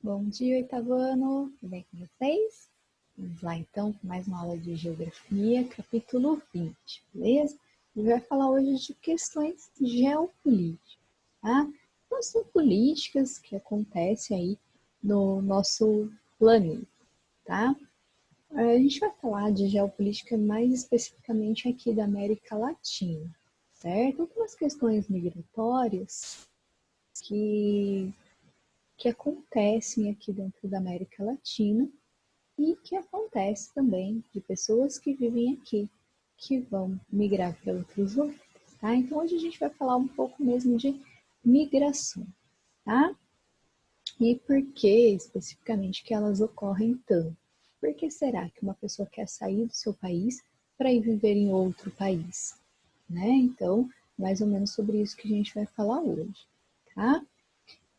Bom dia, oitavo ano, tudo bem com vocês? Vamos lá então com mais uma aula de Geografia, capítulo 20, beleza? A gente vai falar hoje de questões geopolíticas, tá? Então, são políticas que acontecem aí no nosso planeta, tá? A gente vai falar de geopolítica mais especificamente aqui da América Latina, certo? Algumas questões migratórias que que acontecem aqui dentro da América Latina e que acontece também de pessoas que vivem aqui, que vão migrar para outros lugares, tá? Então hoje a gente vai falar um pouco mesmo de migração, tá? E por que especificamente que elas ocorrem tanto? Por que será que uma pessoa quer sair do seu país para ir viver em outro país, né? Então, mais ou menos sobre isso que a gente vai falar hoje, tá?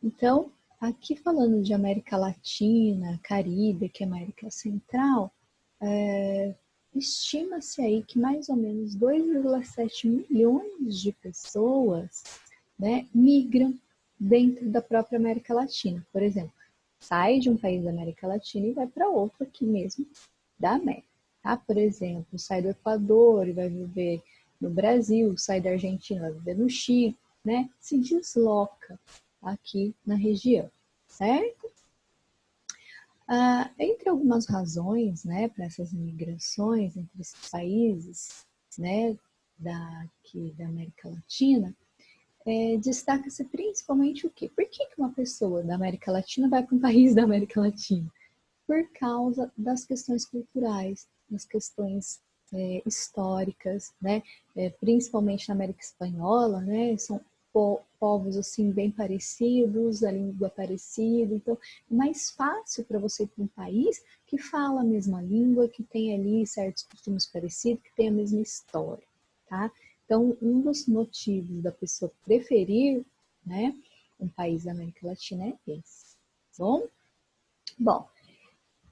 Então, aqui falando de América Latina, Caribe, que é América Central, estima-se aí que mais ou menos 2,7 milhões de pessoas, né, migram dentro da própria América Latina. Por exemplo, sai de um país da América Latina e vai para outro aqui mesmo da América. Tá? Por exemplo, sai do Equador e vai viver no Brasil, sai da Argentina e vai viver no Chile, né? Se desloca aqui na região, certo? Entre algumas razões, né, para essas migrações entre esses países, né, daqui da América Latina, destaca-se principalmente o quê? Por que uma pessoa da América Latina vai para um país da América Latina? Por causa das questões culturais, das questões históricas, né? Principalmente na América Espanhola, né? São povos assim bem parecidos, a língua parecida, então é mais fácil para você ir para um país que fala a mesma língua, que tem ali certos costumes parecidos, que tem a mesma história, tá? Então, um dos motivos da pessoa preferir, né, um país da América Latina é esse. Bom,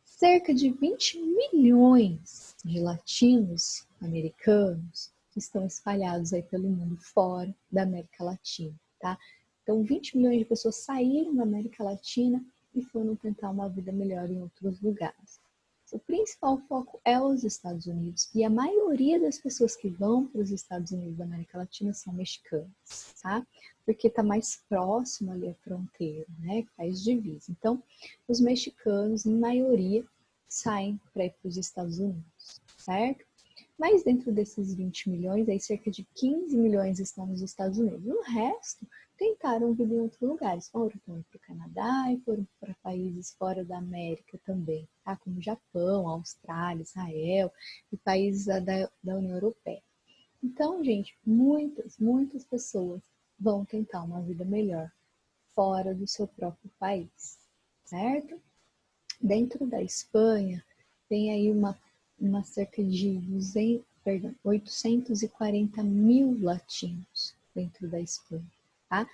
cerca de 20 milhões de latinos americanos estão espalhados aí pelo mundo fora da América Latina, tá? Então, 20 milhões de pessoas saíram da América Latina e foram tentar uma vida melhor em outros lugares. O principal foco é os Estados Unidos e a maioria das pessoas que vão para os Estados Unidos da América Latina são mexicanos, tá? Porque está mais próximo ali à fronteira, né? Faz divisa. Então, os mexicanos, em maioria, saem para ir para os Estados Unidos, certo? Mas dentro desses 20 milhões, aí cerca de 15 milhões estão nos Estados Unidos. O resto tentaram vir em outros lugares. Foram para o Canadá e foram para países fora da América também, tá? Como Japão, Austrália, Israel e países da União Europeia. Então, gente, muitas pessoas vão tentar uma vida melhor fora do seu próprio país, certo? Dentro da Espanha, tem aí uma cerca de 840 mil latinos dentro da Espanha, tá?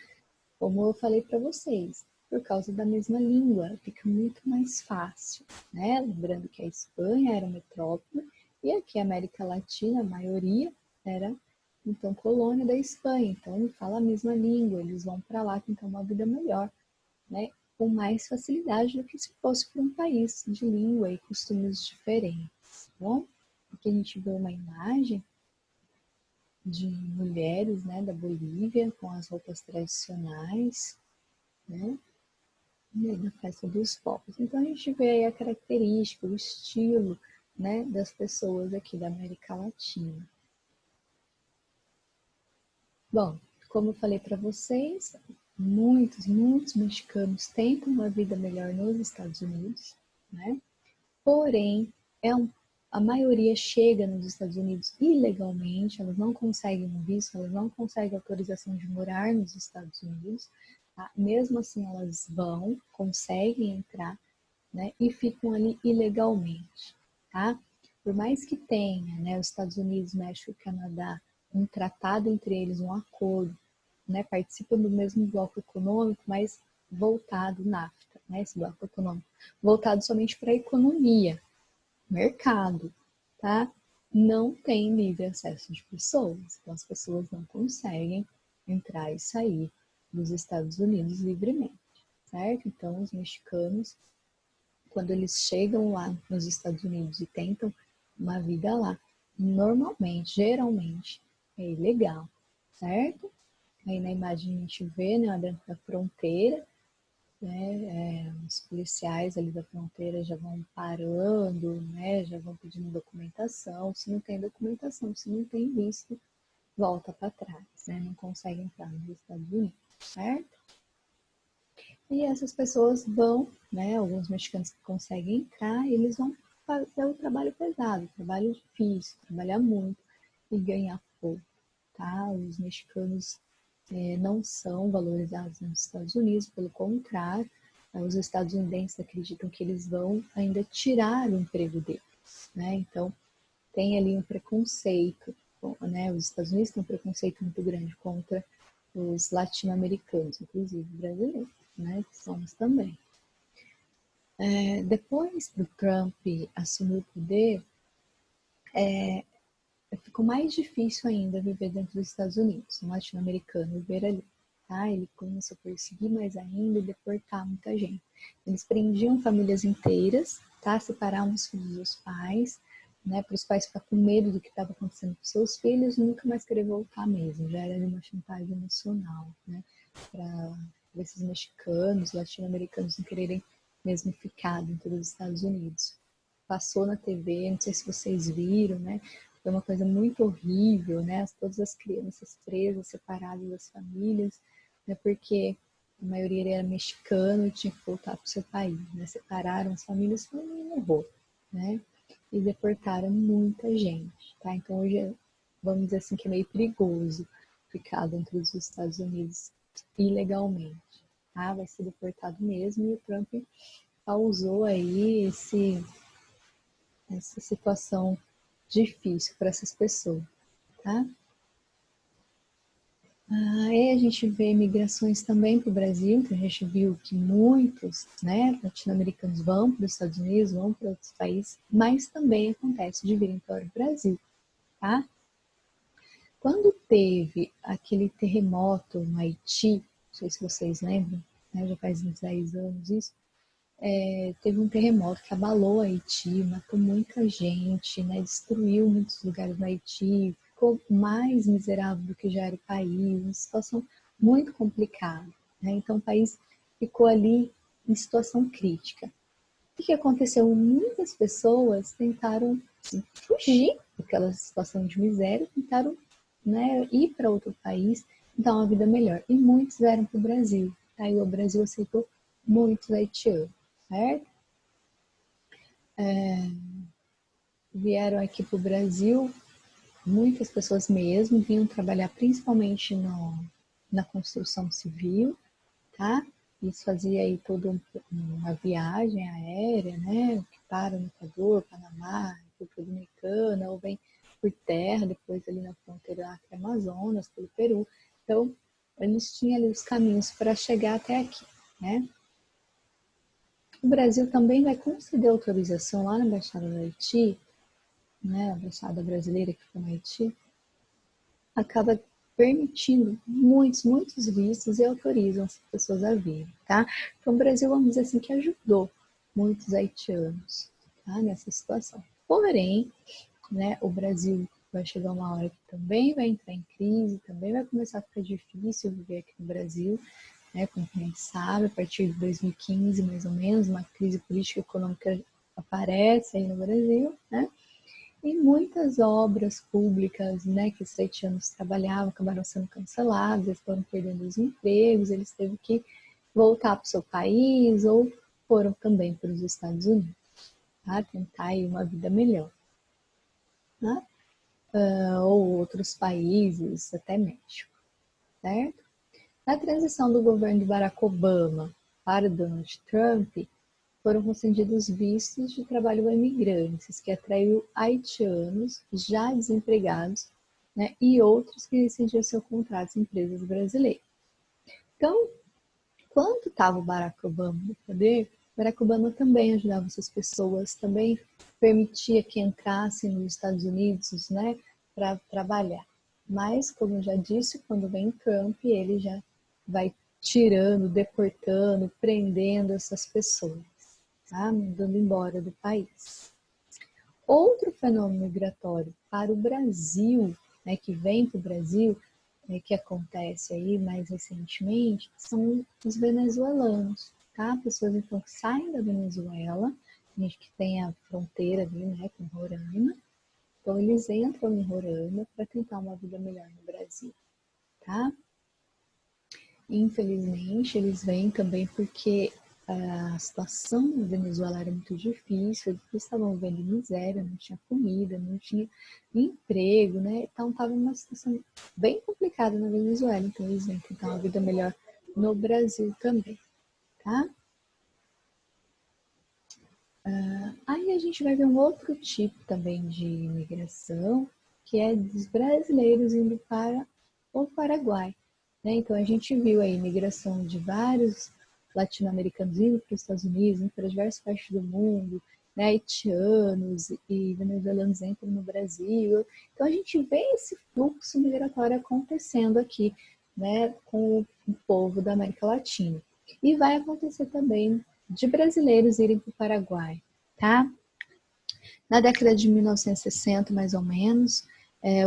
Como eu falei para vocês, por causa da mesma língua, fica muito mais fácil, né? Lembrando que a Espanha era metrópole e aqui a América Latina, a maioria era então colônia da Espanha, então fala a mesma língua, eles vão para lá tentar uma vida melhor, né? Com mais facilidade do que se fosse para um país de língua e costumes diferentes, tá bom? Aqui a gente vê uma imagem de mulheres, né, da Bolívia com as roupas tradicionais, né, da festa dos povos. Então a gente vê aí a característica, o estilo, né, das pessoas aqui da América Latina. Bom, como eu falei para vocês, muitos mexicanos tentam uma vida melhor nos Estados Unidos, né? Porém, a maioria chega nos Estados Unidos ilegalmente, elas não conseguem um visto, elas não conseguem autorização de morar nos Estados Unidos, tá? Mesmo assim elas vão, conseguem entrar, né, e ficam ali ilegalmente, tá? Por mais que tenha, né, os Estados Unidos, México e Canadá, um tratado entre eles, um acordo, né, participam do mesmo bloco econômico, mas voltado NAFTA, né, esse bloco econômico, voltado somente para a economia, mercado, tá? Não tem livre acesso de pessoas, então as pessoas não conseguem entrar e sair dos Estados Unidos livremente, certo? Então, os mexicanos, quando eles chegam lá nos Estados Unidos e tentam uma vida lá, normalmente, geralmente, é ilegal, certo? Aí na imagem a gente vê, né, dentro da fronteira, né, os policiais ali da fronteira já vão parando, né, já vão pedindo documentação. Se não tem documentação, se não tem visto, volta para trás, né, não consegue entrar nos Estados Unidos, certo? E essas pessoas vão, né, alguns mexicanos que conseguem entrar, eles vão fazer o trabalho pesado, o trabalho difícil, trabalhar muito e ganhar pouco, tá? Os mexicanos não são valorizados nos Estados Unidos, pelo contrário, os estadunidenses acreditam que eles vão ainda tirar o emprego deles, né? Então, tem ali um preconceito, né? Os Estados Unidos têm um preconceito muito grande contra os latino-americanos, inclusive brasileiros, né? Que somos também. Depois do Trump assumir o poder, ficou mais difícil ainda viver dentro dos Estados Unidos, um latino-americano viver ali. Tá? Ele começou a perseguir mais ainda e deportar muita gente. Eles prendiam famílias inteiras, tá? Separavam os filhos dos pais, né? Para os pais ficar com medo do que estava acontecendo com seus filhos e nunca mais querer voltar mesmo. Já era uma chantagem emocional, né? Para esses mexicanos, latino-americanos não quererem mesmo ficar dentro dos Estados Unidos. Passou na TV, não sei se vocês viram, né? Foi uma coisa muito horrível, né? Todas as crianças presas, separadas das famílias, né? Porque a maioria era mexicana e tinha que voltar para o seu país, né? Separaram as famílias, foi um horror, né? E deportaram muita gente, tá? Então hoje, vamos dizer assim, que é meio perigoso ficar dentro dos Estados Unidos ilegalmente, tá? Vai ser deportado mesmo e o Trump causou aí essa situação difícil para essas pessoas, tá? Aí a gente vê migrações também para o Brasil, então a gente viu que muitos, né, latino-americanos vão para os Estados Unidos, vão para outros países, mas também acontece de virem para o Brasil, tá? Quando teve aquele terremoto no Haiti, não sei se vocês lembram, né, já faz uns 10 anos isso, teve um terremoto que abalou Haiti, matou muita gente, né, destruiu muitos lugares no Haiti, ficou mais miserável do que já era o país, uma situação muito complicada, né? Então o país ficou ali em situação crítica. O que aconteceu? Muitas pessoas tentaram fugir daquela situação de miséria, tentaram, né, ir para outro país, dar uma vida melhor. E muitos vieram para o Brasil. Aí o Brasil aceitou muitos haitianos, certo? Vieram aqui para o Brasil, muitas pessoas mesmo, vinham trabalhar principalmente na construção civil, tá? Isso fazia aí toda uma viagem aérea, né? Que para no Equador, Panamá, República Dominicana, ou vem por terra, depois ali na fronteira lá, que é Amazonas, pelo Peru. Então, eles tinham ali os caminhos para chegar até aqui, né? O Brasil também vai conceder autorização lá na Embaixada do Haiti, né? A Embaixada brasileira que fica no Haiti, acaba permitindo muitos vistos e autorizam as pessoas a virem, tá? Então o Brasil, vamos dizer assim, que ajudou muitos haitianos, tá? Nessa situação. Porém, né, o Brasil vai chegar uma hora que também vai entrar em crise, também vai começar a ficar difícil viver aqui no Brasil, né? Como a gente sabe, a partir de 2015, mais ou menos, uma crise política e econômica aparece aí no Brasil, né? E muitas obras públicas, né, que os haitianos trabalhavam acabaram sendo canceladas, eles foram perdendo os empregos, eles teve que voltar para o seu país ou foram também para os Estados Unidos, tá? Tentar aí uma vida melhor, né? Ou outros países, até México, certo? Na transição do governo de Barack Obama para Donald Trump, foram concedidos vistos de trabalho a imigrantes, que atraiu haitianos já desempregados, né, e outros que rescindiam seu contrato em empresas brasileiras. Então, quando estava o Barack Obama no poder, Barack Obama também ajudava essas pessoas, também permitia que entrassem nos Estados Unidos, né, para trabalhar. Mas, como eu já disse, quando vem Trump, ele já vai tirando, deportando, prendendo essas pessoas, tá? Mandando embora do país. Outro fenômeno migratório para o Brasil, né, que vem para o Brasil, que acontece aí mais recentemente, são os venezuelanos, tá? Pessoas então que saem da Venezuela, a gente que tem a fronteira ali, né, com Roraima, então eles entram em Roraima para tentar uma vida melhor no Brasil, tá? Infelizmente, eles vêm também porque a situação na Venezuela era muito difícil, eles estavam vivendo em miséria, não tinha comida, não tinha emprego, né? Então estava uma situação bem complicada na Venezuela, então eles vêm tentar uma vida melhor no Brasil também, tá? Aí a gente vai ver um outro tipo também de imigração, que é dos brasileiros indo para o Paraguai, né? Então a gente viu a imigração de vários latino-americanos indo para os Estados Unidos, indo para diversas partes do mundo, né? Haitianos e venezuelanos entram no Brasil. Então a gente vê esse fluxo migratório acontecendo aqui, né? Com o povo da América Latina. E vai acontecer também de brasileiros irem para o Paraguai, tá? Na década de 1960, mais ou menos,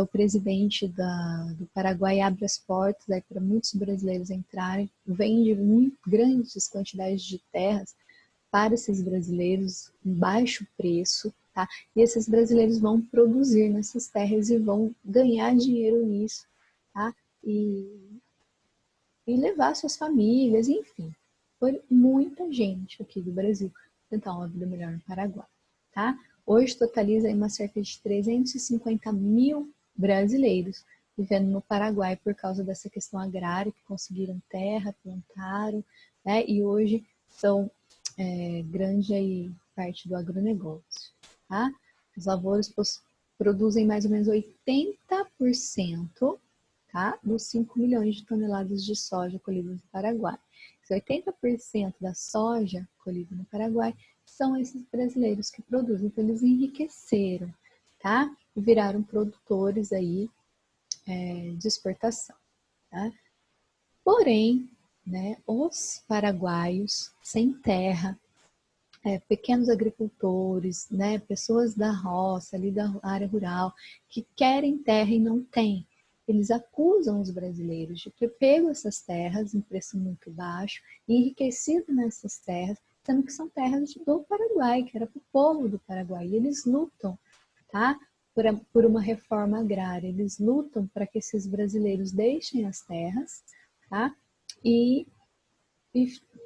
o presidente do Paraguai abre as portas para muitos brasileiros entrarem, vende muito grandes quantidades de terras para esses brasileiros em baixo preço, tá? E esses brasileiros vão produzir nessas terras e vão ganhar dinheiro nisso, tá? E levar suas famílias, enfim. Foi muita gente aqui do Brasil tentar uma vida melhor no Paraguai, tá? Hoje totaliza uma cerca de 350 mil brasileiros vivendo no Paraguai por causa dessa questão agrária, que conseguiram terra, plantaram, né? E hoje são grande aí parte do agronegócio, tá? As lavouras produzem mais ou menos 80%, tá? Dos 5 milhões de toneladas de soja colhidas no Paraguai. 80% da soja colhida no Paraguai são esses brasileiros que produzem, então eles enriqueceram, tá? E viraram produtores aí de exportação, tá? Porém, né, os paraguaios sem terra, pequenos agricultores, né, pessoas da roça, ali da área rural, que querem terra e não têm. Eles acusam os brasileiros de ter pego essas terras em preço muito baixo e enriquecido nessas terras, sendo que são terras do Paraguai, que era para o povo do Paraguai. E eles lutam, tá? Por uma reforma agrária. Eles lutam para que esses brasileiros deixem as terras, tá? E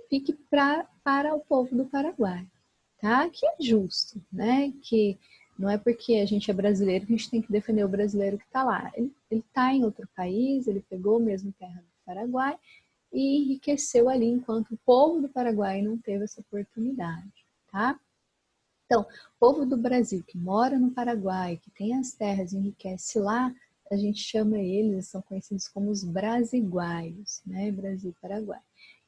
fique para o povo do Paraguai, tá? Que é justo, né? Que não é porque a gente é brasileiro que a gente tem que defender o brasileiro que está lá. Ele está em outro país, ele pegou mesmo terra do Paraguai e enriqueceu ali, enquanto o povo do Paraguai não teve essa oportunidade, tá? Então, o povo do Brasil que mora no Paraguai, que tem as terras e enriquece lá, a gente chama eles, são conhecidos como os brasiguaios, né? Brasil-Paraguai.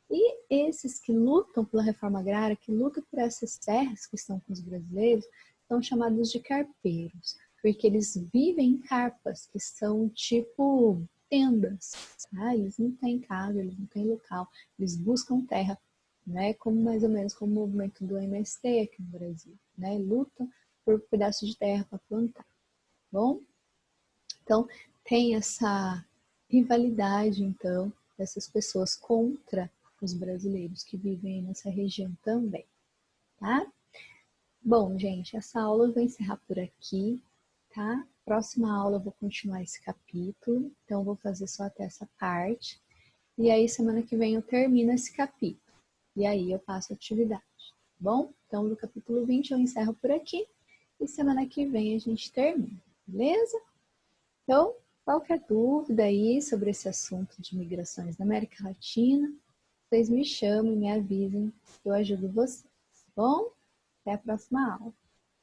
E esses que lutam pela reforma agrária, que lutam por essas terras que estão com os brasileiros, são chamados de carpeiros, porque eles vivem em carpas, que são tipo tendas, tá? Eles não têm casa, eles não têm local, eles buscam terra, né? Como mais ou menos como o movimento do MST aqui no Brasil, né? Lutam por pedaços de terra para plantar, bom? Então, tem essa rivalidade, então, dessas pessoas contra os brasileiros que vivem nessa região também, tá? Bom, gente, essa aula eu vou encerrar por aqui, tá? Próxima aula eu vou continuar esse capítulo, então eu vou fazer só até essa parte. E aí, semana que vem eu termino esse capítulo. E aí eu passo a atividade, tá bom? Então, no capítulo 20 eu encerro por aqui. E semana que vem a gente termina, beleza? Então, qualquer dúvida aí sobre esse assunto de migrações na América Latina, vocês me chamem, me avisem, que eu ajudo vocês, tá bom? Até a próxima aula.